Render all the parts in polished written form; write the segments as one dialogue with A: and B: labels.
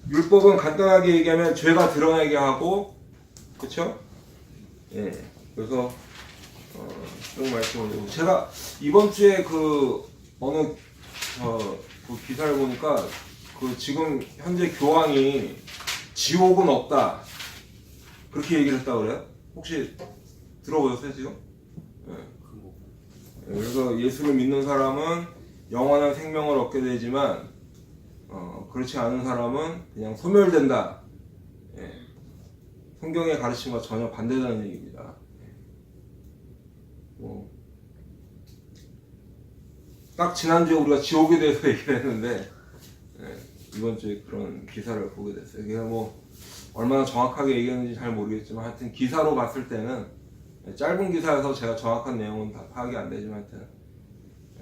A: 율법은 간단하게 얘기하면 죄가 드러나게 하고, 그쵸? 예. 그래서, 쭉 말씀을 드리고. 제가 이번 주에 어느, 그 기사를 보니까, 지금 현재 교황이 지옥은 없다. 그렇게 얘기를 했다고 그래요? 혹시 들어보셨어요, 지금? 예. 그래서 예수를 믿는 사람은 영원한 생명을 얻게 되지만, 그렇지 않은 사람은 그냥 소멸된다. 예. 성경의 가르침과 전혀 반대되는 얘기입니다. 딱 지난주에 우리가 지옥에 대해서 얘기를 했는데, 예. 이번 주에 그런 기사를 보게 됐어요. 그게 얼마나 정확하게 얘기했는지 잘 모르겠지만, 하여튼 기사로 봤을 때는, 짧은 기사여서 제가 정확한 내용은 다 파악이 안 되지만, 하여튼,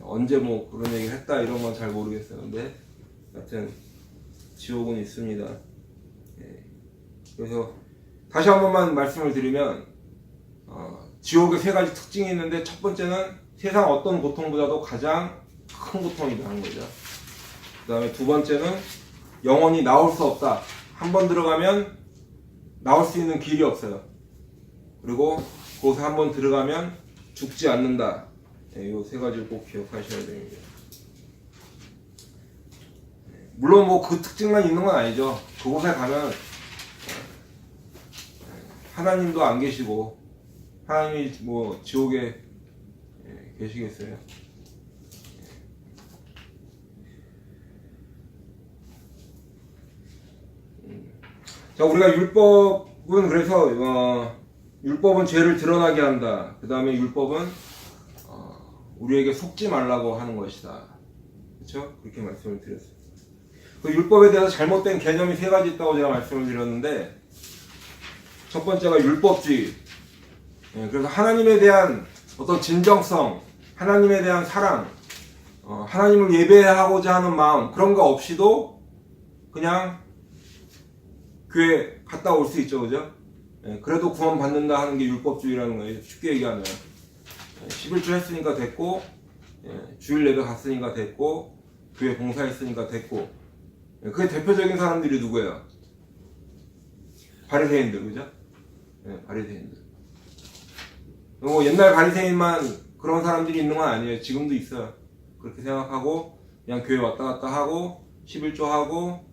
A: 언제 그런 얘기를 했다 이런 건 잘 모르겠어요. 근데, 하여튼, 지옥은 있습니다. 예. 그래서 다시 한 번만 말씀을 드리면 지옥의 세 가지 특징이 있는데, 첫 번째는 세상 어떤 고통보다도 가장 큰 고통이다 하는 거죠. 그 다음에 두 번째는 영원히 나올 수 없다. 한 번 들어가면 나올 수 있는 길이 없어요. 그리고 그곳에 한 번 들어가면 죽지 않는다. 이 세 가지를 꼭 기억하셔야 됩니다. 물론 그 특징만 있는 건 아니죠. 그곳에 가면 하나님도 안 계시고, 하나님이 지옥에 계시겠어요. 자, 우리가 율법은 그래서 율법은 죄를 드러나게 한다. 그 다음에 율법은 우리에게 속지 말라고 하는 것이다. 그렇죠? 그렇게 말씀을 드렸어요. 그 율법에 대해서 잘못된 개념이 세 가지 있다고 제가 말씀을 드렸는데, 첫 번째가 율법주의. 그래서 하나님에 대한 어떤 진정성, 하나님에 대한 사랑, 하나님을 예배하고자 하는 마음, 그런 거 없이도 그냥 교회 갔다 올 수 있죠, 그죠? 그래도 구원 받는다 하는 게 율법주의라는 거예요. 쉽게 얘기하면 11조 했으니까 됐고, 주일 예배 갔으니까 됐고, 교회 봉사했으니까 됐고. 그게 대표적인 사람들이 누구예요? 바리새인들, 그죠? 바리새인들. 옛날 바리새인만 그런 사람들이 있는 건 아니에요. 지금도 있어요. 그렇게 생각하고 그냥 교회 왔다 갔다 하고 11조 하고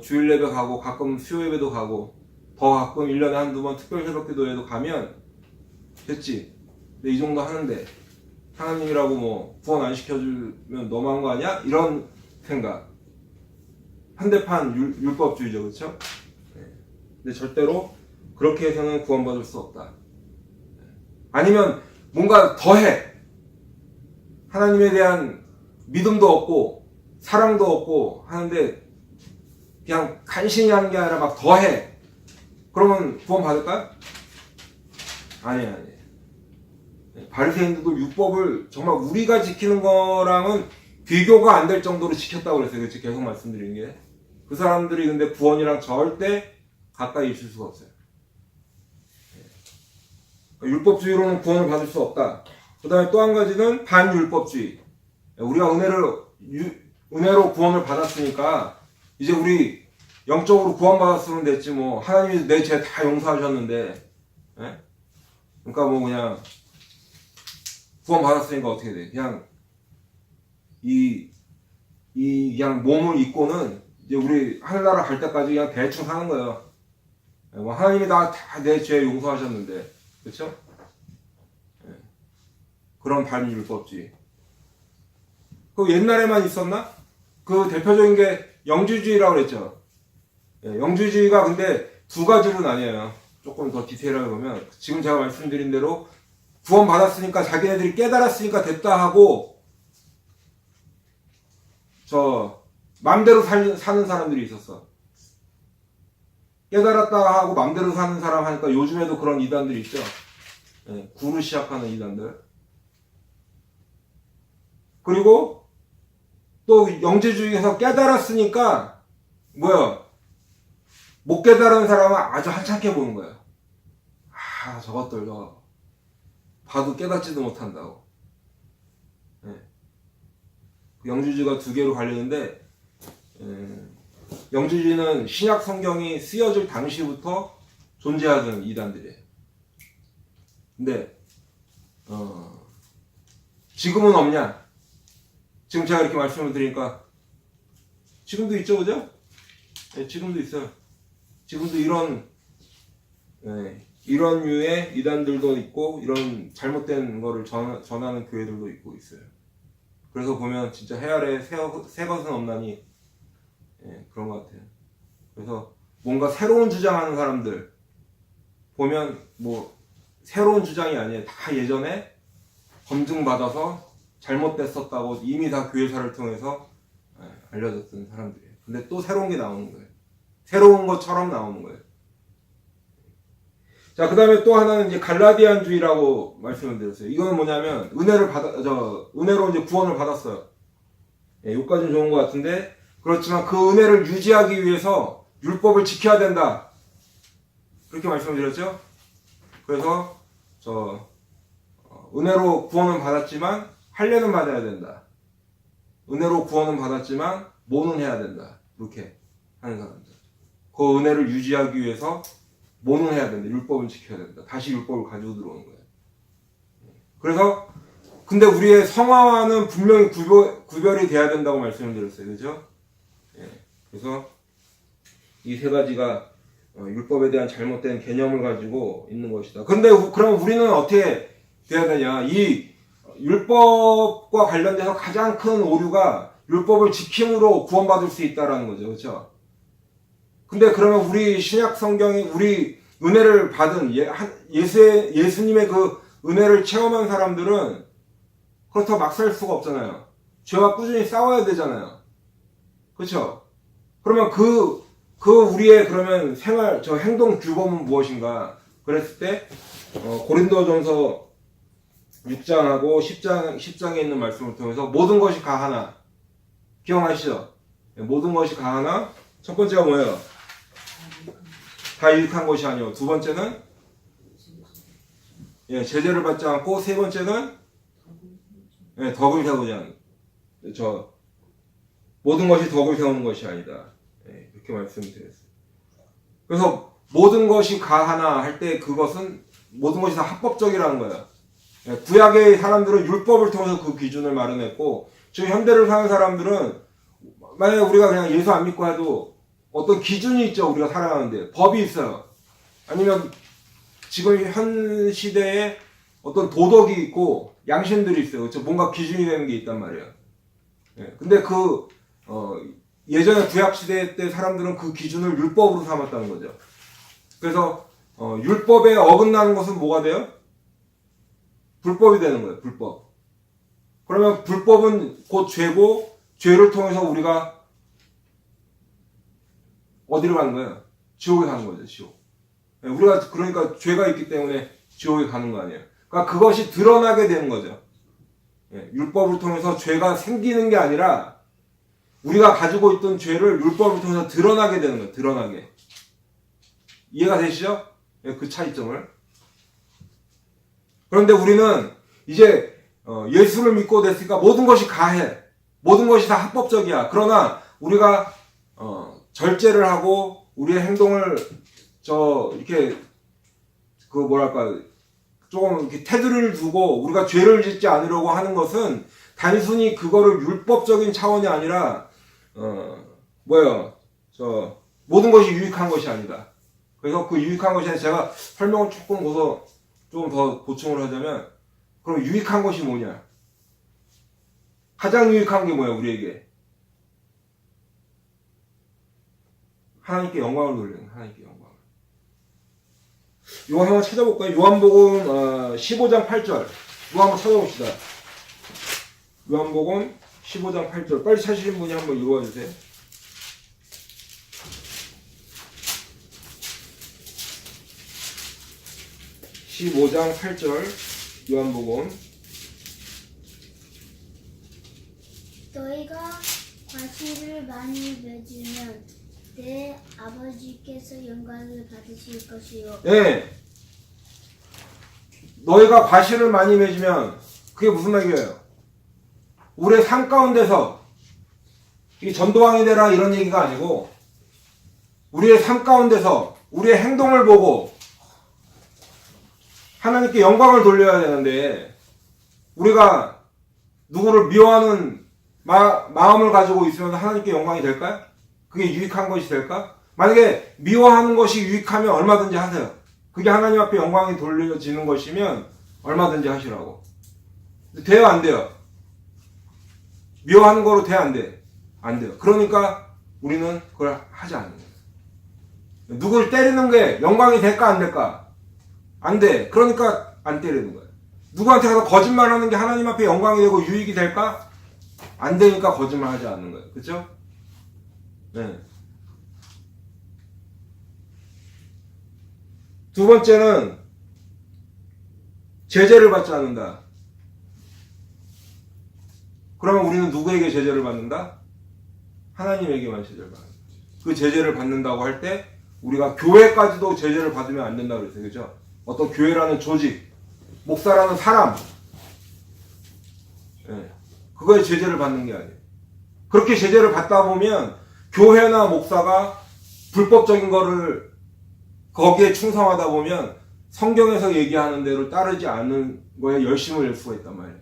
A: 주일 예배 가고 가끔 수요 예배도 가고 더 가끔 1년에 한두 번 특별 새벽기도회도 가면 됐지. 근데 이 정도 하는데 하나님이라고 구원 안 시켜주면 너무한 거 아니야? 이런 생각. 현대판 율법주의죠, 그렇죠? 근데 절대로 그렇게 해서는 구원받을 수 없다. 아니면 뭔가 더해. 하나님에 대한 믿음도 없고 사랑도 없고 하는데 그냥 간신히 하는 게 아니라 막 더해. 그러면 구원받을까요? 아니에요. 바리새인들도 율법을 정말 우리가 지키는 거랑은 비교가 안 될 정도로 지켰다고 그랬어요. 그렇지? 계속 말씀드린 게. 그 사람들이 근데 구원이랑 절대 가까이 있을 수가 없어요. 율법주의로는 구원을 받을 수 없다. 그 다음에 또 한 가지는 반율법주의. 우리가 은혜로 구원을 받았으니까 이제 우리 영적으로 구원받았으면 됐지 하나님이 내 죄 다 용서하셨는데, 그러니까 그냥 구원받았으니까 어떻게 돼? 그냥 그냥 몸을 입고는 이제 우리 하늘나라 갈 때까지 그냥 대충 사는 거예요. 하나님이 다 내 죄 용서하셨는데, 그렇죠? 그런 반율법주의. 그 옛날에만 있었나? 그 대표적인 게 영주주의라고 그랬죠. 영주주의가 근데 두 가지로 나뉘어요. 조금 더 디테일하게 보면 지금 제가 말씀드린 대로 구원 받았으니까 자기네들이 깨달았으니까 됐다 하고 맘대로 사는 사람들이 있었어. 깨달았다 하고 맘대로 사는 사람 하니까 요즘에도 그런 이단들이 있죠. 구로 시작하는 이단들. 그리고 또 영재주의에서 깨달았으니까 못 깨달은 사람은 아주 하찮게 보는 거예요. 저것들 봐도 깨닫지도 못한다고. 영주주의가 두 개로 갈리는데 영주주의는 신약 성경이 쓰여질 당시부터 존재하던 이단들이에요. 근데 지금은 없냐? 지금 제가 이렇게 말씀을 드리니까 지금도 있죠, 그죠? 네, 지금도 있어요. 지금도 이런 류의 이단들도 있고 이런 잘못된 거를 전하는 교회들도 있고 있어요. 그래서 보면 진짜 해 아래 새 것은 없나니 그런 것 같아요. 그래서 뭔가 새로운 주장하는 사람들 보면 뭐 새로운 주장이 아니에요. 다 예전에 검증받아서 잘못됐었다고 이미 다 교회사를 통해서 알려졌던 사람들이에요. 근데 또 새로운 게 나오는 거예요. 새로운 것처럼 나오는 거예요. 자, 그 다음에 또 하나는 이제 갈라디안주의라고 말씀을 드렸어요. 이거는 뭐냐면, 은혜로 이제 구원을 받았어요. 여기까지는 좋은 것 같은데, 그렇지만 그 은혜를 유지하기 위해서 율법을 지켜야 된다. 그렇게 말씀을 드렸죠? 그래서, 은혜로 구원은 받았지만, 할례는 받아야 된다. 은혜로 구원은 받았지만, 모는 해야 된다. 이렇게 하는 사람들. 그 은혜를 유지하기 위해서, 뭐는 해야 된다. 율법을 지켜야 된다. 다시 율법을 가지고 들어오는 거예요. 그래서 근데 우리의 성화와는 분명히 구별이 돼야 된다고 말씀을 드렸어요. 그죠? 그래서 이 세 가지가 율법에 대한 잘못된 개념을 가지고 있는 것이다. 근데 그럼 우리는 어떻게 돼야 되냐? 이 율법과 관련돼서 가장 큰 오류가 율법을 지킴으로 구원받을 수 있다라는 거죠. 그렇죠? 근데 그러면 우리 신약 성경이 우리 은혜를 받은 예수님의 그 은혜를 체험한 사람들은 그렇다고 막 살 수가 없잖아요. 죄와 꾸준히 싸워야 되잖아요. 그렇죠? 그러면 그 우리의 그러면 행동 규범은 무엇인가? 그랬을 때 고린도전서 6장하고 10장에 있는 말씀을 통해서 모든 것이 가하나 기억하시죠? 모든 것이 가하나 첫 번째가 뭐예요? 다 유익한 것이 아니요. 두 번째는 제재를 받지 않고 세 번째는 덕을 세우지 않는 모든 것이 덕을 세우는 것이 아니다. 이렇게 말씀드렸어요. 그래서 모든 것이 가하나 할 때 그것은 모든 것이 다 합법적이라는 거예요. 구약의 사람들은 율법을 통해서 그 기준을 마련했고 지금 현대를 사는 사람들은 만약에 우리가 그냥 예수 안 믿고 해도 어떤 기준이 있죠. 우리가 살아가는데 법이 있어요. 아니면 지금 현 시대에 어떤 도덕이 있고 양심들이 있어요. 그렇죠? 뭔가 기준이 되는 게 있단 말이에요. 근데 예전에 구약 시대 때 사람들은 그 기준을 율법으로 삼았다는 거죠. 그래서 율법에 어긋나는 것은 뭐가 돼요? 불법이 되는 거예요. 불법. 그러면 불법은 곧 죄고 죄를 통해서 우리가 어디로 가는 거예요? 지옥에 가는 거죠. 지옥. 우리가 그러니까 죄가 있기 때문에 지옥에 가는 거 아니에요. 그러니까 그것이 드러나게 되는 거죠. 율법을 통해서 죄가 생기는 게 아니라 우리가 가지고 있던 죄를 율법을 통해서 드러나게 되는 거예요. 드러나게. 이해가 되시죠? 그 차이점을. 그런데 우리는 이제 예수를 믿고 됐으니까 모든 것이 가해. 모든 것이 다 합법적이야. 그러나 우리가 절제를 하고 우리의 행동을 이렇게 조금 이렇게 테두리를 두고 우리가 죄를 짓지 않으려고 하는 것은 단순히 그거를 율법적인 차원이 아니라 모든 것이 유익한 것이 아니다. 그래서 그 유익한 것이 아니라 제가 설명을 조금 더 보충을 하자면 그럼 유익한 것이 뭐냐? 가장 유익한 게 뭐야 우리에게? 하나님께 영광을 돌리는 하나님께 영광을. 이거 한번 찾아볼까요? 요한복음 15장 8절. 이거 한번 찾아봅시다. 요한복음 15장 8절. 빨리 찾으신 분이 한번 읽어주세요. (15장 8절) 요한복음.
B: 너희가 과실을 많이 맺으면 내 아버지께서 영광을 받으실 것이요.
A: 네. 너희가 과실을 많이 맺으면 그게 무슨 말이에요? 우리의 삶 가운데서 이 전도왕이 되라 이런 얘기가 아니고 우리의 삶 가운데서 우리의 행동을 보고 하나님께 영광을 돌려야 되는데 우리가 누구를 미워하는 마음을 가지고 있으면 하나님께 영광이 될까요? 그게 유익한 것이 될까? 만약에 미워하는 것이 유익하면 얼마든지 하세요. 그게 하나님 앞에 영광이 돌려지는 것이면 얼마든지 하시라고. 돼요, 안 돼요? 미워하는 거로 돼, 안 돼? 안 돼요. 그러니까 우리는 그걸 하지 않는 거예요. 누구를 때리는 게 영광이 될까, 안 될까? 안 돼. 그러니까 안 때리는 거예요. 누구한테 가서 거짓말하는 게 하나님 앞에 영광이 되고 유익이 될까? 안 되니까 거짓말하지 않는 거예요. 그렇죠? 네. 두 번째는 제재를 받지 않는다. 그러면 우리는 누구에게 제재를 받는다? 하나님에게만 제재를 받는다. 그 제재를 받는다고 할 때 우리가 교회까지도 제재를 받으면 안 된다고 그랬어요. 그죠? 어떤 교회라는 조직, 목사라는 사람, 예, 그거에 제재를 받는 게 아니에요. 그렇게 제재를 받다 보면 교회나 목사가 불법적인 거를 거기에 충성하다 보면 성경에서 얘기하는 대로 따르지 않는 거에 열심을 낼 수가 있단 말이에요.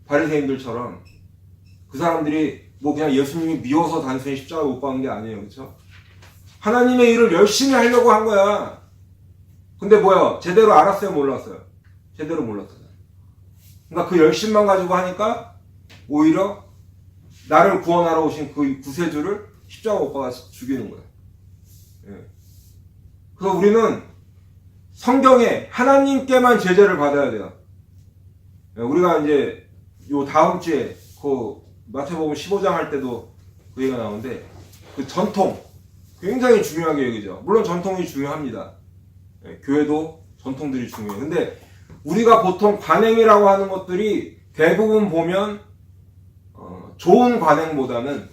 A: 바리새인들처럼 그 사람들이 뭐 그냥 예수님이 미워서 단순히 십자가 못 박은 게 아니에요. 그렇죠? 하나님의 일을 열심히 하려고 한 거야. 근데 뭐야? 제대로 알았어요? 몰랐어요? 제대로 몰랐어요. 그러니까 그 열심만 가지고 하니까 오히려 나를 구원하러 오신 그 구세주를 십자가 못 박아 죽이는 거예요. 예. 그래서 우리는 성경에 하나님께만 제재를 받아야 돼요. 예, 우리가 이제 요 다음 주에 그 마태복음 15장 할 때도 그 얘기가 나오는데 그 전통 굉장히 중요하게 여기죠. 물론 전통이 중요합니다. 예, 교회도 전통들이 중요해요. 근데 우리가 보통 관행이라고 하는 것들이 대부분 보면 좋은 관행보다는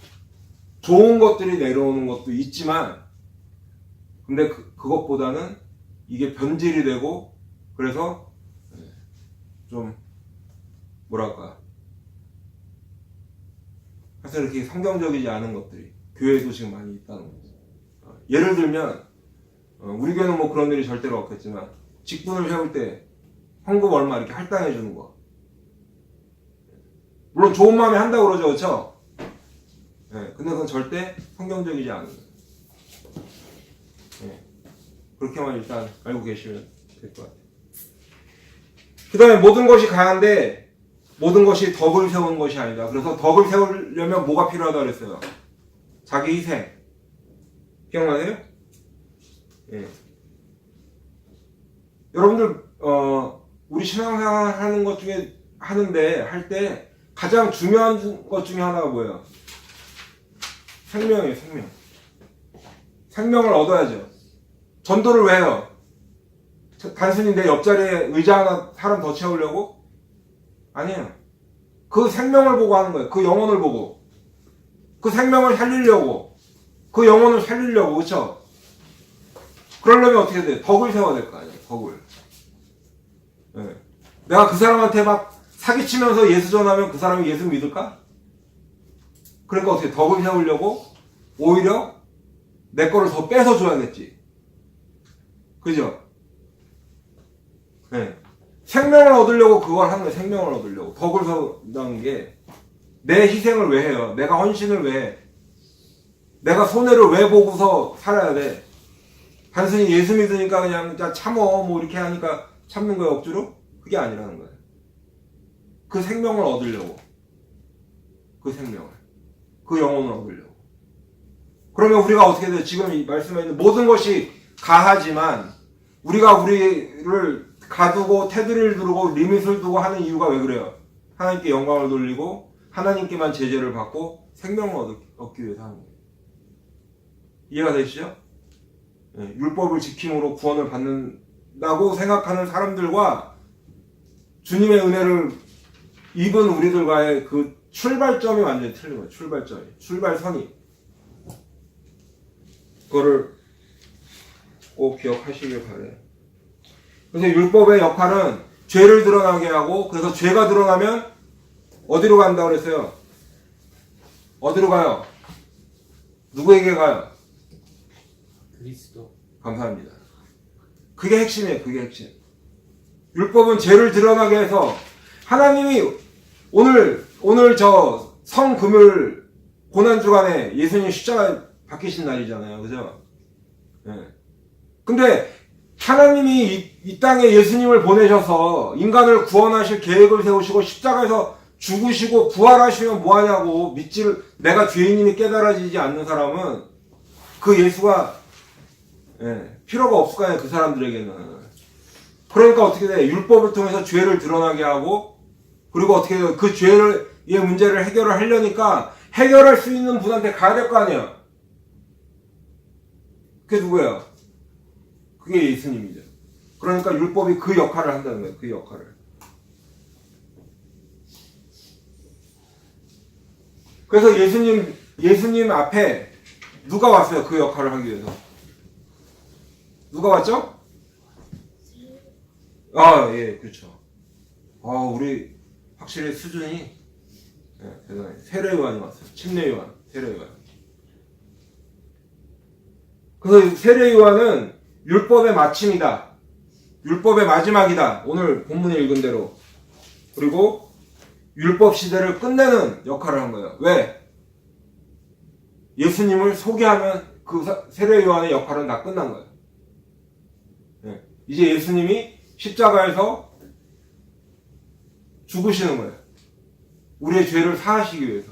A: 좋은 것들이 내려오는 것도 있지만 근데 그것보다는 이게 변질이 되고 그래서 좀 뭐랄까 사실 이렇게 성경적이지 않은 것들이 교회에도 지금 많이 있다는 거죠. 예를 들면 우리 교회는 뭐 그런 일이 절대로 없겠지만 직분을 세울 때 헌금 얼마 이렇게 할당해 주는 거 물론 좋은 마음에 한다고 그러죠. 그렇죠? 네, 근데 그건 절대 성경적이지 않은 거예요. 네, 그렇게만 일단 알고 계시면 될 것 같아요. 그 다음에 모든 것이 강한데 모든 것이 덕을 세우는 것이 아니다. 그래서 덕을 세우려면 뭐가 필요하다 그랬어요? 자기 희생. 기억나세요? 예. 여러분들 우리 신앙생활 하는 것 중에 할 때 가장 중요한 것 중에 하나가 뭐예요? 생명이에요. 생명. 생명을 얻어야죠. 전도를 왜 해요? 단순히 내 옆자리에 의자 하나 사람 더 채우려고? 아니에요. 그 생명을 보고 하는 거예요. 그 영혼을 보고. 그 생명을 살리려고. 그 영혼을 살리려고. 그렇죠? 그러려면 어떻게 돼요? 덕을 세워야 될 거 아니에요. 덕을. 네. 내가 그 사람한테 막 사기치면서 예수 전하면 그 사람이 예수 믿을까? 그러니까 어떻게 덕을 세우려고 오히려 내 거를 더 뺏어 줘야겠지. 그죠? 네. 생명을 얻으려고 그걸 하는 거예요. 생명을 얻으려고. 덕을 세운다는 게 내 희생을 왜 해요? 내가 헌신을 왜 해? 내가 손해를 왜 보고서 살아야 돼? 단순히 예수 믿으니까 그냥 참어 뭐 이렇게 하니까 참는 거예요. 억지로? 그게 아니라는 거예요. 그 생명을 얻으려고. 그 생명을. 그 영혼을 얻으려고. 그러면 우리가 어떻게 돼요? 지금 이 말씀에 있는 모든 것이 가하지만 우리가 우리를 가두고 테두리를 두고 리밋을 두고 하는 이유가 왜 그래요? 하나님께 영광을 돌리고 하나님께만 제재를 받고 생명을 얻기 위해서 하는 거예요. 이해가 되시죠? 네, 율법을 지킴으로 구원을 받는다고 생각하는 사람들과 주님의 은혜를 입은 우리들과의 그 출발점이 완전히 틀린 거예요. 출발선이. 그거를 꼭 기억하시길 바래요. 그래서 율법의 역할은 죄를 드러나게 하고, 그래서 죄가 드러나면 어디로 간다고 그랬어요? 어디로 가요? 누구에게 가요?
C: 그리스도.
A: 감사합니다. 그게 핵심이에요. 그게 핵심. 율법은 죄를 드러나게 해서 하나님이 오늘 저 성금요일 고난주간에 예수님 십자가 박히신 날이잖아요. 그죠? 예. 근데 하나님이 이 땅에 예수님을 보내셔서 인간을 구원하실 계획을 세우시고 십자가에서 죽으시고 부활하시면 뭐하냐고 내가 죄인임이 깨달아지지 않는 사람은 그 예수가 필요가 없을 거 아니에요. 그 사람들에게는. 그러니까 어떻게 돼? 율법을 통해서 죄를 드러나게 하고 그리고 어떻게 돼요? 그 죄의 문제를 해결을 하려니까 해결할 수 있는 분한테 가야 될 거 아니에요. 그게 누구예요? 그게 예수님이죠. 그러니까 율법이 그 역할을 한다는 거예요. 그 역할을. 그래서 예수님 앞에 누가 왔어요? 그 역할을 하기 위해서. 누가 왔죠? 예, 그렇죠. 우리 확실히 수준이 대단해. 세례요한이 왔어요. 침례요한, 세례요한. 그래서 세례요한은 율법의 마침이다. 율법의 마지막이다. 오늘 본문에 읽은 대로. 그리고 율법 시대를 끝내는 역할을 한 거예요. 왜? 예수님을 소개하면 그 세례요한의 역할은 다 끝난 거예요. 이제 예수님이 십자가에서 죽으시는 거예요. 우리의 죄를 사하시기 위해서.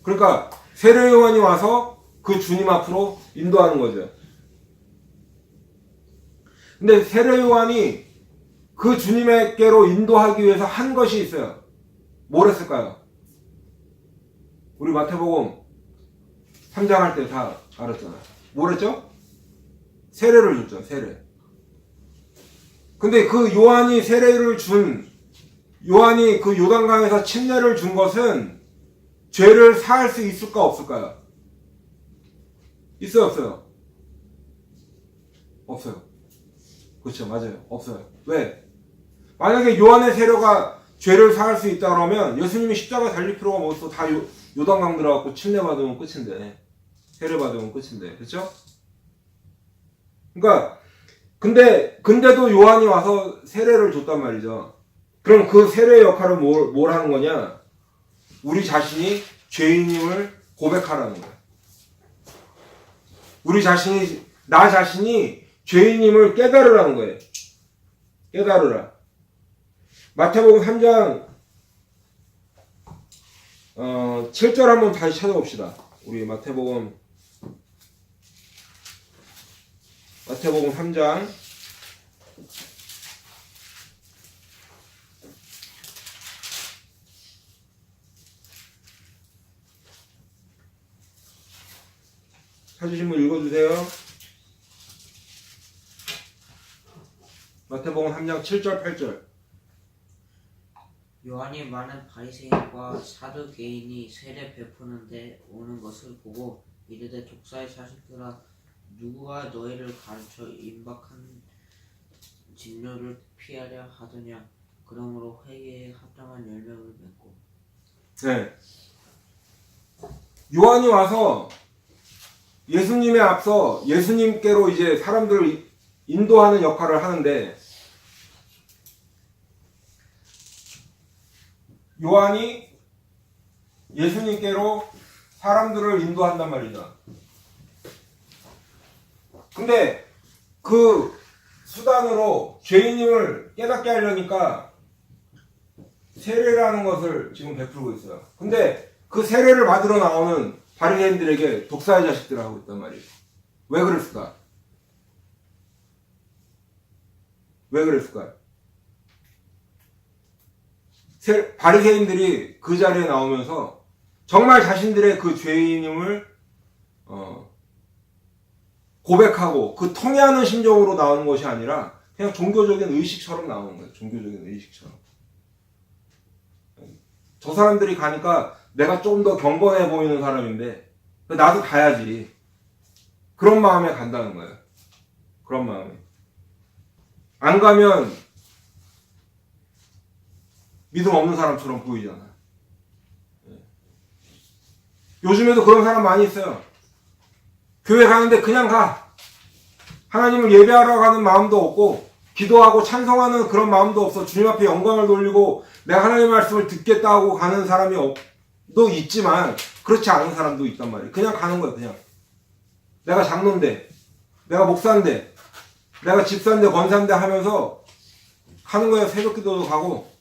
A: 그러니까 세례요한이 와서 그 주님 앞으로 인도하는 거죠. 근데 세례요한이 그 주님에게로 인도하기 위해서 한 것이 있어요. 뭘 했을까요? 우리 마태복음 3장 할 때 다 알았잖아요. 뭘 했죠? 세례를 줬죠. 세례. 근데 그 요한이 그 요단강에서 침례를 준 것은 죄를 사할 수 있을까 없을까요? 있어요, 없어요? 없어요. 그렇죠, 맞아요. 없어요. 왜? 만약에 요한의 세례가 죄를 사할 수 있다 그러면 예수님이 십자가에 달릴 필요가 뭐 있어? 다 요단강 들어가고 침례 받으면 끝인데, 세례 받으면 끝인데, 그렇죠? 그러니까 근데도 요한이 와서 세례를 줬단 말이죠. 그럼 그 세례의 역할은 뭘 하는 거냐? 우리 자신이 죄인임을 고백하라는 거예요. 나 자신이 죄인임을 깨달으라는 거예요. 깨달으라. 마태복음 3장 7절 한번 다시 찾아봅시다. 우리 마태복음 3장 '찾으신 분 읽어주세요. 마태복음 3장 7절 8절.
D: 요한이 많은 바리새인과 사두개인이 세례 베푸는데 오는 것을 보고 이르되 독사의 자식들아 누구가 너희를 가르쳐 임박한 진노를 피하려 하더냐. 그러므로 회개에 합당한 열매를 맺고.
A: 네. 요한이 와서 예수님에 앞서 예수님께로 이제 사람들을 인도하는 역할을 하는데 요한이 예수님께로 사람들을 인도한단 말이죠. 근데 그 수단으로 죄인임을 깨닫게 하려니까 세례라는 것을 지금 베풀고 있어요. 근데 그 세례를 받으러 나오는 바리새인들에게 독사의 자식들 하고 있단 말이에요. 왜 그랬을까? 왜 그랬을까요? 바리새인들이 그 자리에 나오면서 정말 자신들의 그 죄인임을 고백하고 그 통회하는 심정으로 나오는 것이 아니라 그냥 종교적인 의식처럼 나오는 거예요. 종교적인 의식처럼. 저 사람들이 가니까 내가 좀 더 경건해 보이는 사람인데 나도 가야지. 그런 마음에 간다는 거예요. 그런 마음에. 안 가면 믿음 없는 사람처럼 보이잖아. 요즘에도 그런 사람 많이 있어요. 교회 가는데 그냥 가. 하나님을 예배하러 가는 마음도 없고 기도하고 찬송하는 그런 마음도 없어. 주님 앞에 영광을 돌리고 내가 하나님의 말씀을 듣겠다고 가는 사람이 도 있지만 그렇지 않은 사람도 있단 말이에요. 그냥 가는 거야. 그냥 내가 장로인데 내가 목사인데 내가 집사인데 권사인데 하면서 가는 거예요. 새벽 기도도 가고.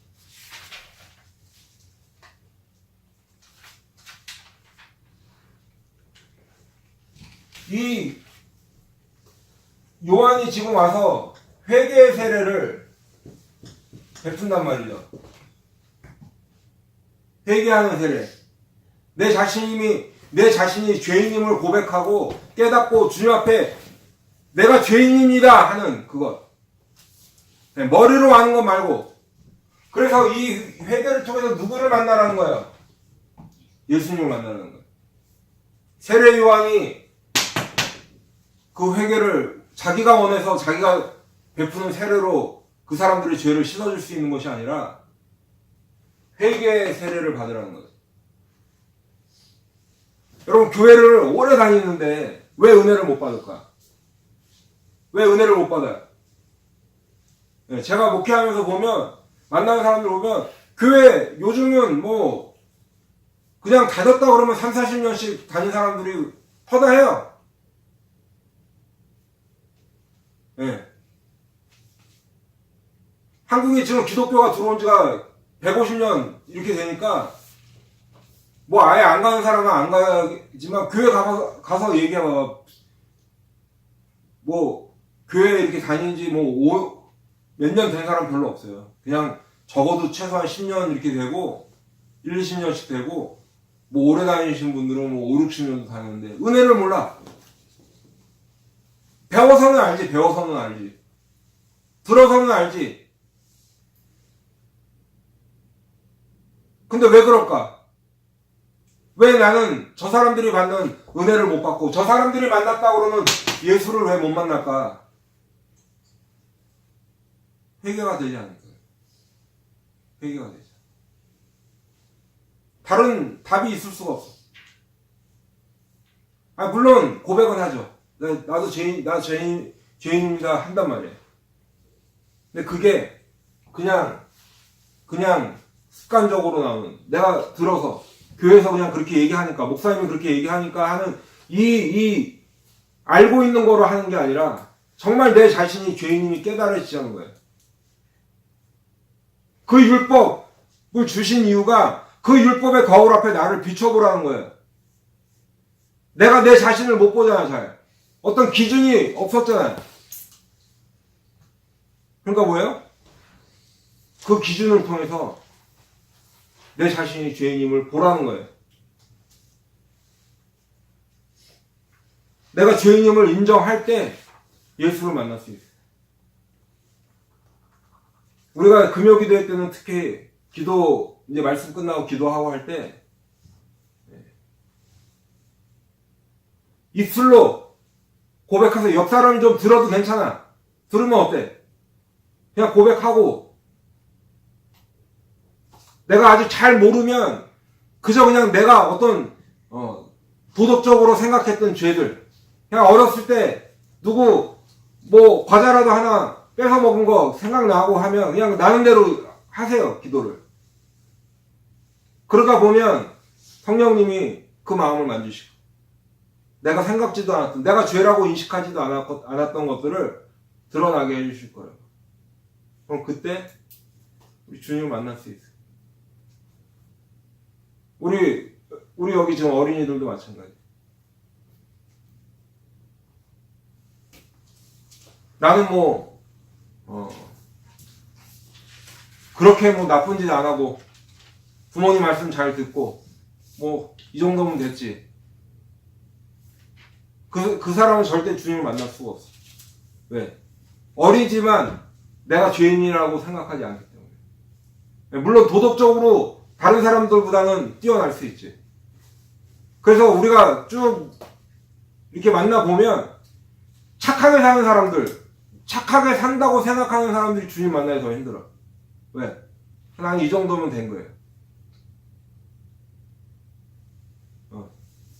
A: 이 요한이 지금 와서 회개의 세례를 베푼단 말이죠. 회개하는 세례. 내 자신이 죄인임을 고백하고 깨닫고 주님 앞에 내가 죄인입니다 하는 그것. 머리로 하는 것 말고. 그래서 이 회개를 통해서 누구를 만나라는 거예요? 예수님을 만나라는 거예요. 세례 요한이 그 회개를 자기가 원해서 자기가 베푸는 세례로 그 사람들의 죄를 씻어줄 수 있는 것이 아니라 회개의 세례를 받으라는 거예요. 여러분, 교회를 오래 다니는데 왜 은혜를 못 받을까? 왜 은혜를 못 받아요? 제가 목회하면서 보면, 만나는 사람들 보면, 교회 요즘은 뭐 그냥 다녔다 그러면 3, 40년씩 다닌 사람들이 허다해요. 한국에 지금 기독교가 들어온 지가 150년 이렇게 되니까 뭐 아예 안 가는 사람은 안 가지만 교회 가서 얘기해봐. 뭐 교회 이렇게 다닌 지 뭐 몇 년 된 사람 별로 없어요. 그냥 적어도 최소한 10년 이렇게 되고 1, 20년씩 되고 뭐 오래 다니신 분들은 뭐 5, 60년도 다녔는데 은혜를 몰라. 배워서는 알지. 들어서는 알지. 근데 왜 그럴까? 왜 나는 저 사람들이 받는 은혜를 못 받고 저 사람들이 만났다 그러면 예수를 왜 못 만날까? 회개가 되지 않을까요? 회개가 되죠. 다른 답이 있을 수가 없어. 물론 고백은 하죠. 나도 죄인입니다 한단 말이에요. 근데 그게 그냥 습관적으로 나오는, 내가 들어서 교회에서 그냥 그렇게 얘기하니까, 목사님이 그렇게 얘기하니까 하는 이 알고 있는 거로 하는 게 아니라 정말 내 자신이 죄인임이 깨달아지자는 거예요. 그 율법을 주신 이유가 그 율법의 거울 앞에 나를 비춰보라는 거예요. 내가 내 자신을 못 보잖아. 잘 어떤 기준이 없었잖아요. 그러니까 뭐예요? 그 기준을 통해서 내 자신이 죄인임을 보라는 거예요. 내가 죄인임을 인정할 때 예수를 만날 수 있어요. 우리가 금요 기도회 때는 특히 이제 말씀 끝나고 기도하고 할 때 입술로 고백해서 옆 사람이 좀 들어도 괜찮아. 들으면 어때? 그냥 고백하고, 내가 아주 잘 모르면 그저 그냥 내가 어떤 도덕적으로 생각했던 죄들, 그냥 어렸을 때 누구 뭐 과자라도 하나 뺏어 먹은 거 생각나고 하면 그냥 나는 대로 하세요. 기도를. 그러다 보면 성령님이 그 마음을 만지시고, 내가 생각지도 않았던, 내가 죄라고 인식하지도 않았던 것들을 드러나게 해주실 거예요. 그럼 그때 우리 주님을 만날 수 있어요. 우리 여기 지금 어린이들도 마찬가지. 나는 그렇게 나쁜 짓 안 하고 부모님 말씀 잘 듣고 이 정도면 됐지. 그 사람은 절대 주님을 만날 수가 없어. 왜? 어리지만 내가 죄인이라고 생각하지 않기 때문에. 물론 도덕적으로 다른 사람들보다는 뛰어날 수 있지. 그래서 우리가 쭉 이렇게 만나보면 착하게 사는 사람들, 착하게 산다고 생각하는 사람들이 주님 만나기 더 힘들어. 왜? 난 이 정도면 된 거예요.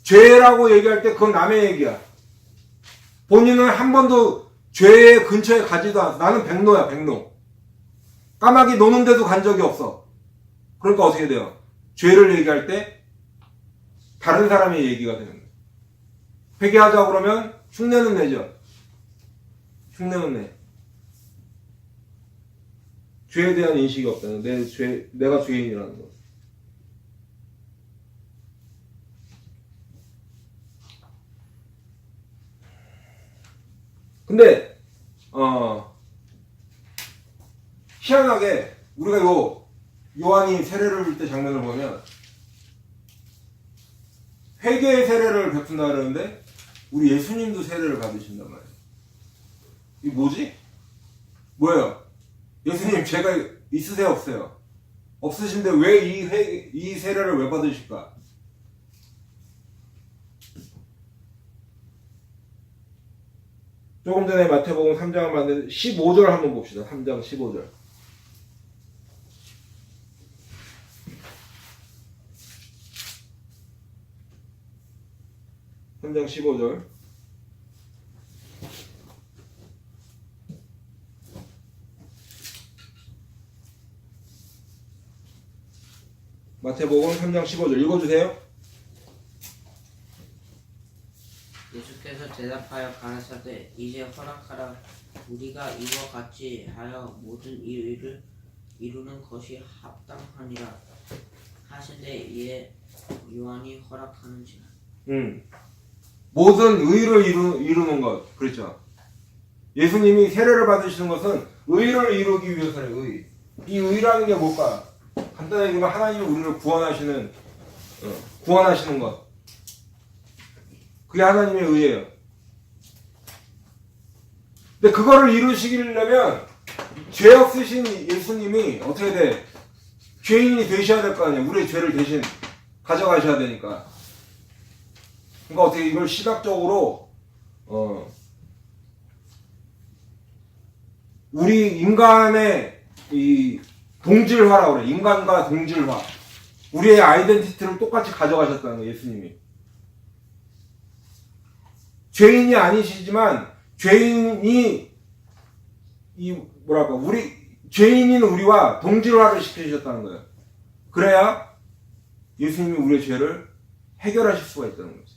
A: 죄라고 얘기할 때 그건 남의 얘기야. 본인은 한 번도 죄의 근처에 가지도 않았어. 나는 백노야, 백노. 까마귀 노는데도 간 적이 없어. 그러니까 어떻게 돼요? 죄를 얘기할 때 다른 사람의 얘기가 되는 거예요. 회개하자 그러면 흉내는 내죠. 흉내는 내. 죄에 대한 인식이 없다는 내가 죄인이라는 거. 근데 희한하게 우리가 요한이 세례를 줄 때 장면을 보면 회개의 세례를 베푼다 그러는데 우리 예수님도 세례를 받으신단 말이에요. 이게 뭐지? 뭐예요? 예수님 죄가 있으세요 없어요? 없으신데 왜 이 세례를 왜 받으실까? 조금 전에 마태복음 3장을 봤는데 15절 한번 봅시다. 3장 15절. 삼 장 15절. 마태복음 3장 15절 읽어주세요.
D: 예수께서 대답하여 가라사대 이제 허락하라. 우리가 이와 같이 하여 모든 이 의를 이루는 것이 합당하니라 하신대 이에 요한이 허락하는지라.
A: 모든 의를 이루는 것. 그렇죠. 예수님이 세례를 받으시는 것은 의를 이루기 위해서의 의. 이 의라는 게 뭘까? 간단하게 얘기하면 하나님이 우리를 구원하시는 것. 그게 하나님의 의예요. 근데 그거를 이루시려면 죄 없으신 예수님이 어떻게 돼? 죄인이 되셔야 될 거 아니에요. 우리의 죄를 대신 가져가셔야 되니까. 그러니까 어떻게 이걸 시각적으로 우리 인간의 이 동질화라고 그래. 인간과 동질화. 우리의 아이덴티티를 똑같이 가져가셨다는 거예요. 예수님이. 죄인이 아니시지만 죄인인 우리와 동질화를 시키셨다는 거예요. 그래야 예수님이 우리의 죄를 해결하실 수가 있다는 거죠.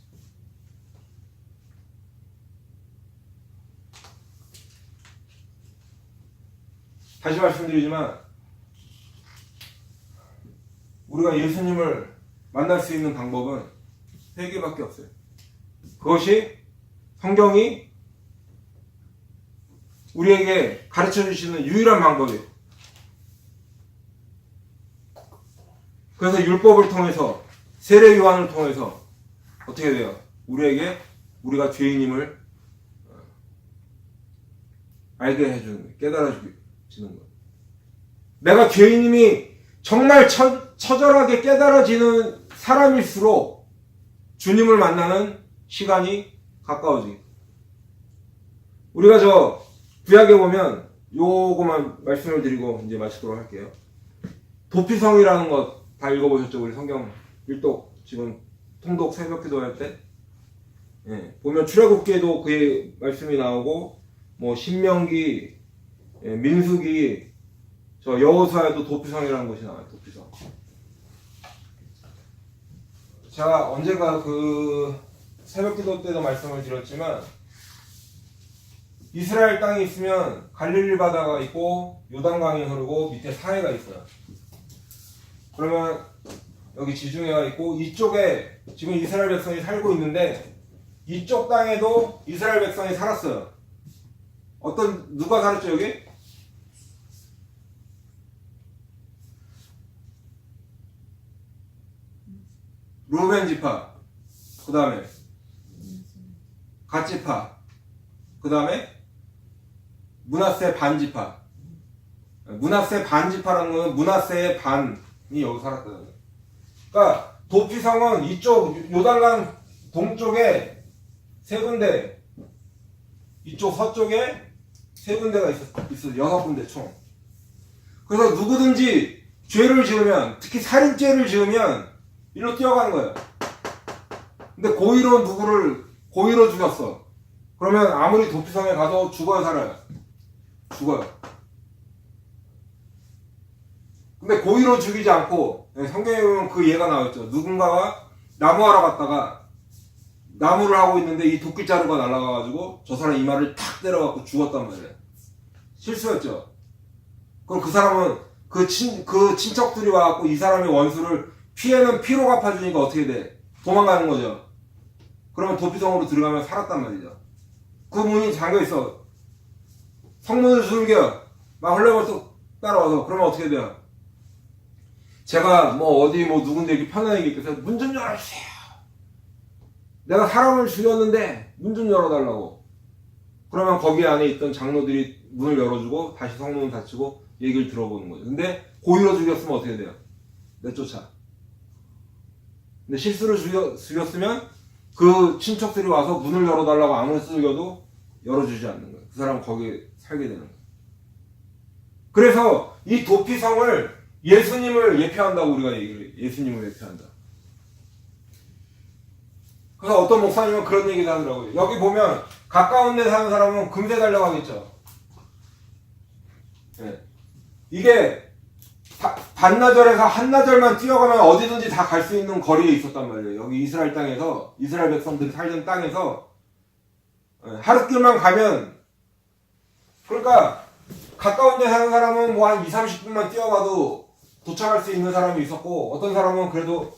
A: 다시 말씀드리지만 우리가 예수님을 만날 수 있는 방법은 세 개밖에 없어요. 그것이 성경이 우리에게 가르쳐 주시는 유일한 방법이에요. 그래서 율법을 통해서 세례 요한을 통해서 어떻게 돼요? 우리가 죄인임을 알게 해주는 거예요. 깨달아지는 거예요. 내가 죄인임이 정말 처절하게 깨달아지는 사람일수록 주님을 만나는 시간이 가까워지고. 우리가 구약에 보면 요거만 말씀을 드리고 이제 마치도록 할게요. 도피성이라는 것 다 읽어보셨죠? 우리 성경 일독 지금 통독 새벽 기도할 때 보면 출애굽기에도 그의 말씀이 나오고 뭐 신명기, 민수기, 저 여호수아에도 도피성이라는 것이 나와요. 도피성. 제가 언젠가 그 새벽 기도 때도 말씀을 드렸지만 이스라엘 땅에 있으면 갈릴리 바다가 있고 요단강이 흐르고 밑에 사해가 있어요. 그러면 여기 지중해가 있고 이쪽에 지금 이스라엘 백성이 살고 있는데 이쪽 땅에도 이스라엘 백성이 살았어요. 누가 살았죠 여기? 루벤 지파, 그 다음에 갓 지파, 그 다음에 므낫세 반 지파. 므낫세 반 지파라는 건 므낫세의 반이 여기 살았거든요. 그러니까 도피성은 이쪽 요단강 동쪽에 세 군데, 이쪽 서쪽에 세 군데가 있어 6군데 총. 그래서 누구든지 죄를 지으면, 특히 살인죄를 지으면 일로 뛰어가는 거예요. 근데 고의로 죽였어. 그러면 아무리 도피성에 가도 죽어요, 살아요? 죽어요. 근데 고의로 죽이지 않고, 성경에 보면 그 예가 나와있죠. 누군가가 나무하러 갔다가 나무를 하고 있는데 이 도끼자루가 날아가가지고 저 사람 이마를 탁 때려갖고 죽었단 말이에요. 실수였죠. 그럼 그 사람은 그 친척들이 와갖고 이 사람의 원수를 피해는 피로 갚아주니까 어떻게 돼? 도망가는 거죠. 그러면 도피성으로 들어가면 살았단 말이죠. 그 문이 잠겨있어. 성문을 두들겨. 막 헐레벌떡 따라와서. 그러면 어떻게 돼요? 제가 뭐 어디 뭐 누군데 이렇게 편안하게 얘기해서 문 좀 열어주세요. 내가 사람을 죽였는데 문 좀 열어달라고. 그러면 거기 안에 있던 장로들이 문을 열어주고 다시 성문을 닫히고 얘기를 들어보는 거죠. 근데 고의로 죽였으면 어떻게 돼요? 내쫓아. 근데 실수로 죽였으면 그 친척들이 와서 문을 열어달라고 아무리 쓰겨도 열어주지 않는 거예요. 그 사람은 거기에 살게 되는 거예요. 그래서 이 도피성을 예수님을 예표한다고 우리가 얘기를 해요. 예수님을 예표한다. 그래서 어떤 목사님은 그런 얘기를 하더라고요. 여기 보면 가까운 데 사는 사람은 금세 달려가겠죠. 네. 이게 반나절에서 한나절만 뛰어가면 어디든지 다 갈 수 있는 거리에 있었단 말이에요. 여기 이스라엘 땅에서, 이스라엘 백성들이 살던 땅에서 하룻길만 가면, 그러니까 가까운 데 사는 사람은 뭐 한 20-30분만 뛰어가도 도착할 수 있는 사람이 있었고, 어떤 사람은 그래도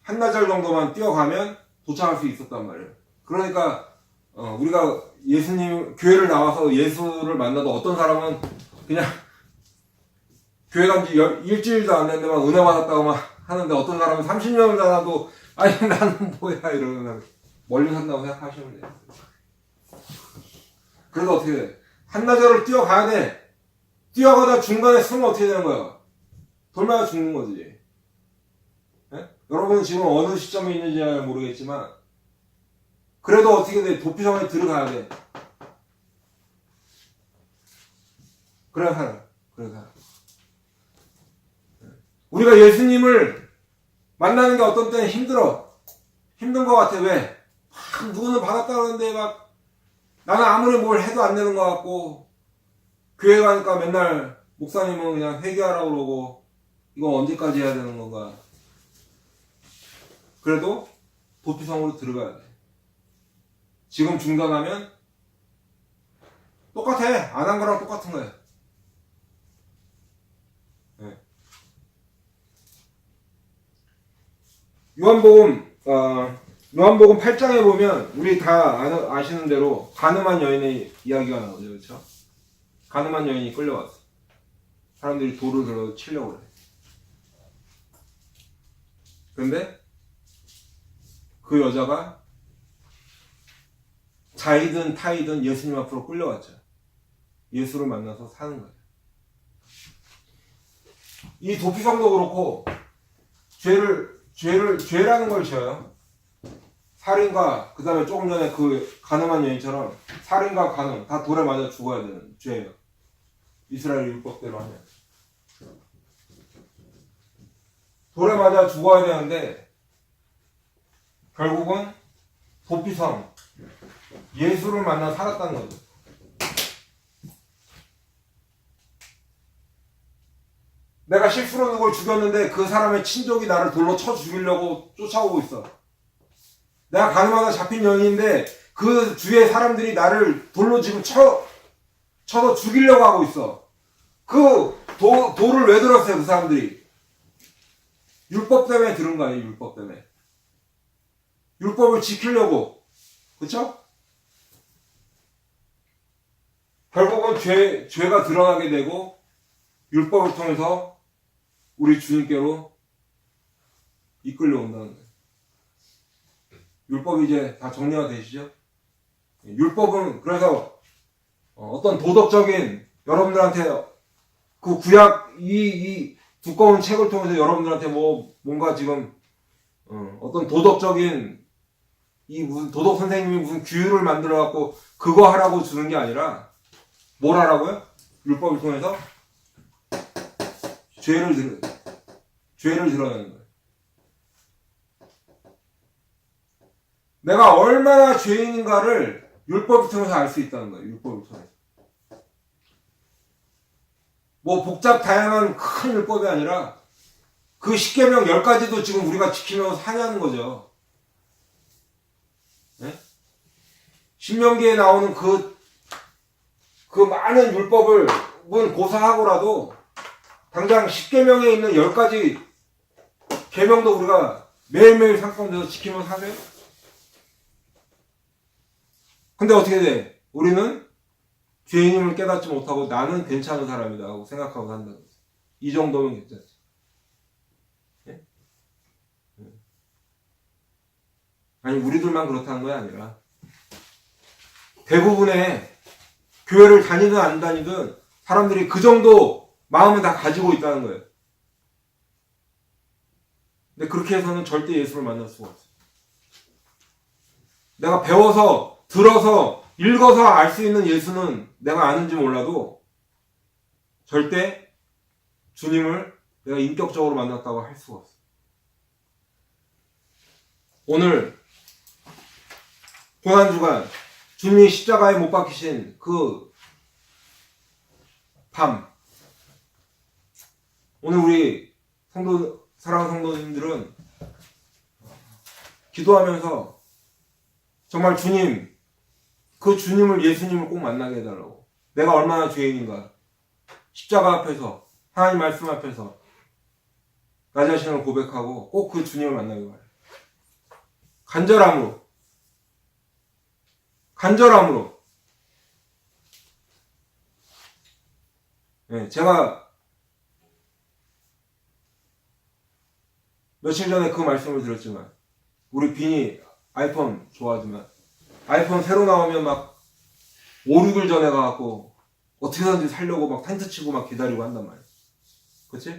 A: 한나절 정도만 뛰어가면 도착할 수 있었단 말이에요. 그러니까 우리가 예수님 교회를 나와서 예수를 만나도 어떤 사람은 그냥 교회 간지 일주일도 안 됐는데만 은혜 받았다고 막 하는데, 어떤 사람은 30년을 살아도 아니 나는 뭐야 이러면 멀리 산다고 생각하시면 돼요. 그래서 어떻게 돼? 한나절을 뛰어가야 돼. 뛰어가다 중간에 쓰면 어떻게 되는 거야? 돌마다 죽는 거지. 네? 여러분은 지금 어느 시점에 있는지 모르겠지만 그래도 어떻게 돼? 도피성에 들어가야 돼. 그래야 살아. 그래야 살아. 우리가 예수님을 만나는 게 어떤 때는 힘들어. 힘든 것 같아. 왜? 막 누구는 받았다 그러는데 막 나는 아무리 뭘 해도 안 되는 것 같고, 교회 가니까 맨날 목사님은 그냥 회개하라고 그러고, 이거 언제까지 해야 되는 건가. 그래도 도피성으로 들어가야 돼. 지금 중단하면 똑같아. 안 한 거랑 똑같은 거야. 네. 요한복음 8장에 보면 우리 다 아시는 대로 가늠한 여인의 이야기가 나오죠. 그렇죠? 가늠한 여인이 끌려왔어. 사람들이 돌을 들어 치려고 그래. 그런데 그 여자가 자이든 타이든 예수님 앞으로 끌려왔죠. 예수를 만나서 사는 거예요. 이 도피성도 그렇고 죄라는 걸 지어요. 살인과 그 다음에 조금 전에 그 가늠한 여인처럼 살인과 가늠 다 돌에 맞아 죽어야 되는 죄예요. 이스라엘 율법대로 하면 돌에 맞아 죽어야 되는데, 결국은 도피성 예수를 만나 살았다는 거죠. 내가 실수로 누굴 죽였는데 그 사람의 친족이 나를 돌로 쳐 죽이려고 쫓아오고 있어. 내가 가늠하다 잡힌 여인인데 그 주위의 사람들이 나를 돌로 지금 쳐서 죽이려고 하고 있어. 그 돌을 왜 들었어요, 그 사람들이? 율법 때문에 들은 거 아니에요, 율법 때문에. 율법을 지키려고. 그쵸? 결국은 죄가 드러나게 되고, 율법을 통해서 우리 주님께로 이끌려 온다는 거예요. 율법이 이제 다 정리가 되시죠? 율법은 그래서 어떤 도덕적인, 여러분들한테 그 구약 이 두꺼운 책을 통해서 여러분들한테 뭔가 지금 어떤 도덕적인 무슨 도덕 선생님이 무슨 규율을 만들어 갖고 그거 하라고 주는 게 아니라 뭘 하라고요? 율법을 통해서 죄를 드러내는 거예요. 내가 얼마나 죄인인가를 율법을 통해서 알 수 있다는 거예요. 율법을 통해서. 뭐 복잡 다양한 큰 율법이 아니라 그 10계명 10가지도 지금 우리가 지키면서 사냐는 거죠. 네? 신명기에 나오는 그 많은 율법을 고사하고라도 당장 10계명에 있는 10가지 계명도 우리가 매일매일 상관돼서 지키면서 사세요? 근데 어떻게 돼? 우리는 죄인임을 깨닫지 못하고 나는 괜찮은 사람이다 하고 생각하고 산다는 거죠. 이 정도면 괜찮지. 네? 아니 우리들만 그렇다는 게 아니라 대부분의 교회를 다니든 안 다니든 사람들이 그 정도 마음을 다 가지고 있다는 거예요. 근데 그렇게 해서는 절대 예수를 만날 수가 없어요. 내가 배워서 들어서 읽어서 알 수 있는 예수는 내가 아는지 몰라도 절대 주님을 내가 인격적으로 만났다고 할 수가 없어요. 오늘 고난주간 주님이 십자가에 못 박히신 그 밤, 오늘 우리 사랑하는 성도님들은 기도하면서 정말 그 주님을, 예수님을 꼭 만나게 해달라고. 내가 얼마나 죄인인가. 십자가 앞에서, 하나님 말씀 앞에서 나 자신을 고백하고 꼭 그 주님을 만나게 바래요. 간절함으로. 네, 제가 며칠 전에 그 말씀을 드렸지만, 우리 빈이 아이폰 좋아하지만, 아이폰 새로 나오면 막 5, 6일 전에 가갖고 어떻게든지 살려고 막 텐트 치고 막 기다리고 한단 말이야. 그치?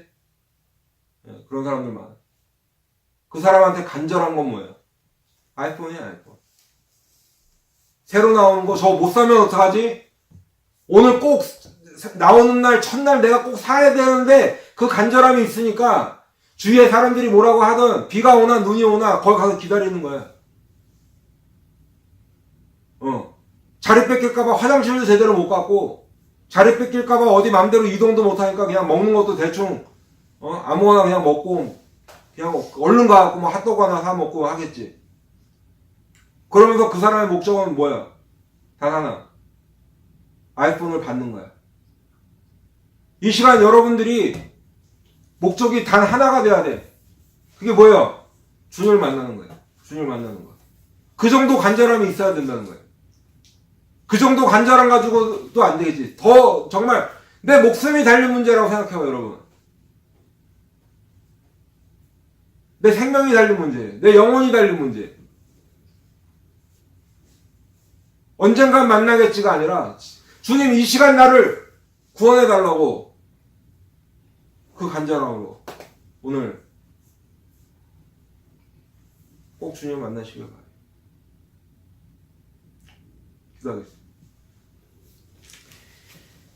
A: 네, 그런 사람들 많아. 그 사람한테 간절한 건 뭐예요? 아이폰이야, 아이폰. 새로 나오는 거 저거 못 사면 어떡하지? 오늘 꼭 나오는 날, 첫날 내가 꼭 사야 되는데 그 간절함이 있으니까 주위에 사람들이 뭐라고 하든 비가 오나 눈이 오나 거기 가서 기다리는 거야. 자리 뺏길까봐 화장실도 제대로 못 갔고, 자리 뺏길까봐 어디 맘대로 이동도 못하니까 그냥 먹는 것도 대충 아무거나 그냥 먹고 그냥 얼른 가갖고 뭐 핫도그 하나 사 먹고 하겠지. 그러면서 그 사람의 목적은 뭐야? 단 하나. 아이폰을 받는 거야. 이 시간 여러분들이 목적이 단 하나가 돼야 돼. 그게 뭐예요? 주님을 만나는 거예요. 주님을 만나는 거야. 그 정도 간절함이 있어야 된다는 거예요. 그 정도 간절함 가지고도 안 되겠지. 더 정말 내 목숨이 달린 문제라고 생각해요, 여러분. 내 생명이 달린 문제, 내 영혼이 달린 문제. 언젠간 만나겠지가 아니라 주님 이 시간 나를 구원해달라고 그 간절함으로 오늘 꼭 주님 만나시길 바라요. 기도하겠습니다.